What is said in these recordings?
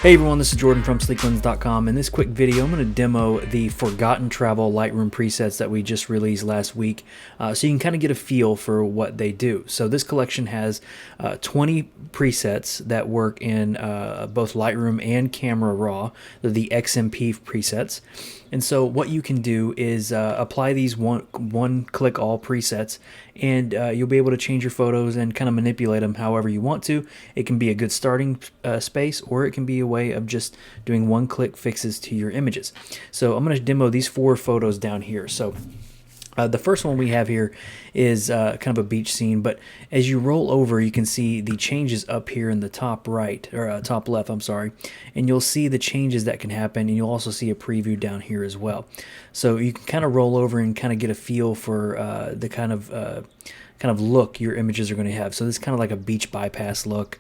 Hey everyone, this is Jordan from Sleeklens.com. In this quick video, I'm going to demo the Forgotten Travel Lightroom presets that we just released last week, so you can kind of get a feel for what they do. So this collection has 20 presets that work in both Lightroom and Camera Raw. They're the XMP presets. And so what you can do is apply these one-click all presets, and you'll be able to change your photos and kind of manipulate them however you want to. It can be a good starting space, or it can be a way of just doing one-click fixes to your images. So I'm going to demo these 4 photos down here. So the first one we have here is kind of a beach scene, but as you roll over, you can see the changes up here in the top right, or top left, I'm sorry, and you'll see the changes that can happen, and you'll also see a preview down here as well. So you can kind of roll over and kind of get a feel for the kind of look your images are going to have. So this is kind of like a beach bypass look.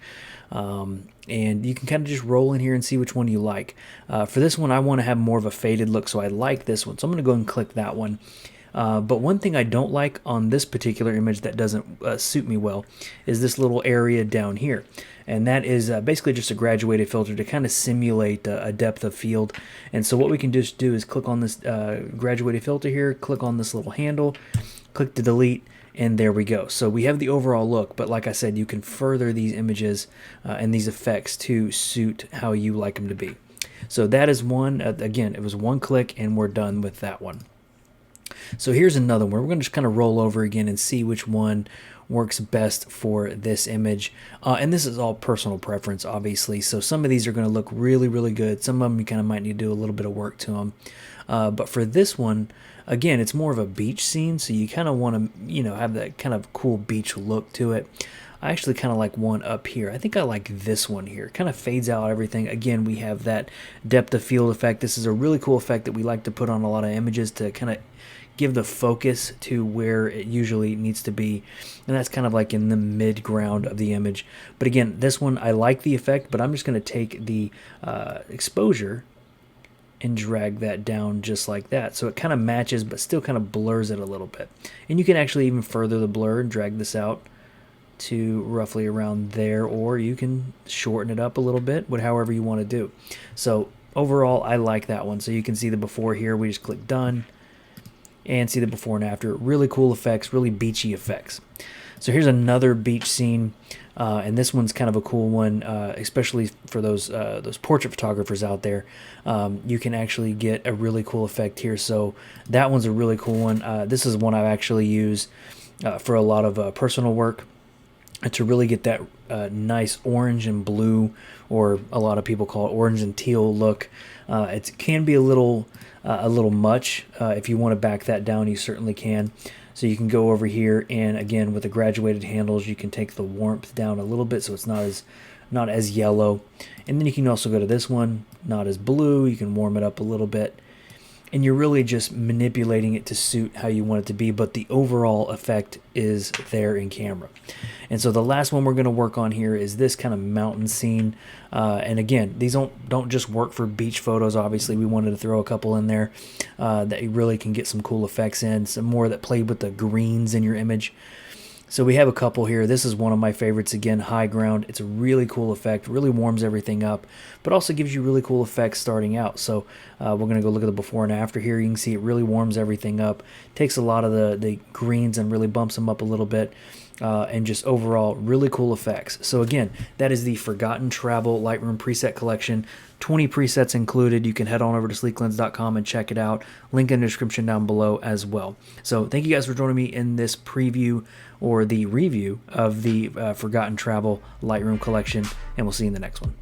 And you can kind of just roll in here and see which one you like. For this one, I want to have more of a faded look, so I like this one. So I'm going to go and click that one. But one thing I don't like on this particular image that doesn't suit me well is this little area down here. And that is basically just a graduated filter to kind of simulate a depth of field. And so what we can just do is click on this graduated filter here, click on this little handle, click to delete, and there we go. So we have the overall look, but like I said, you can further these images and these effects to suit how you like them to be. So that is one. Again, it was one click and we're done with that one. So here's another one. We're going to just kind of roll over again and see which one works best for this image. And this is all personal preference, obviously. So some of these are going to look really, really good. Some of them you kind of might need to do a little bit of work to them. But for this one, again, it's more of a beach scene, so you kind of want to, have that kind of cool beach look to it. I actually kind of like one up here. I think I like this one here. It kind of fades out everything. Again, we have that depth of field effect. This is a really cool effect that we like to put on a lot of images to kind of give the focus to where it usually needs to be, and that's kind of like in the mid ground of the image. But again, this one, I like the effect, but I'm just going to take the exposure and drag that down just like that, so it kind of matches but still kind of blurs it a little bit. And you can actually even further the blur and drag this out to roughly around there, or you can shorten it up a little bit, however you want to do. So overall, I like that one. So you can see the before here. We just click done and see the before and after. Really cool effects, really beachy effects. So here's another beach scene, and this one's kind of a cool one, especially for those portrait photographers out there. You can actually get a really cool effect here. So that one's a really cool one. This is one I've actually used for a lot of personal work to really get that nice orange and blue, or a lot of people call it orange and teal look. It can be a little much. If you want to back that down, you certainly can. So you can go over here, and again, with the graduated handles, you can take the warmth down a little bit so it's not as yellow. And then you can also go to this one, not as blue. You can warm it up a little bit. And you're really just manipulating it to suit how you want it to be, but the overall effect is there in camera. And so the last one we're going to work on here is this kind of mountain scene. And again, these don't just work for beach photos. Obviously, we wanted to throw a couple in there that you really can get some cool effects in, some more that play with the greens in your image. So we have a couple here. This is one of my favorites. Again, high ground. It's a really cool effect, really warms everything up, but also gives you really cool effects starting out. So we're going to go look at the before and after here. You can see it really warms everything up, takes a lot of the greens and really bumps them up a little bit, and just overall really cool effects. So again, that is the Forgotten Travel Lightroom preset collection. 20 presets included. You can head on over to sleeklens.com and check it out. Link in the description down below as well. So thank you guys for joining me in this preview, or the review, of the Forgotten Travel Lightroom collection, and we'll see you in the next one.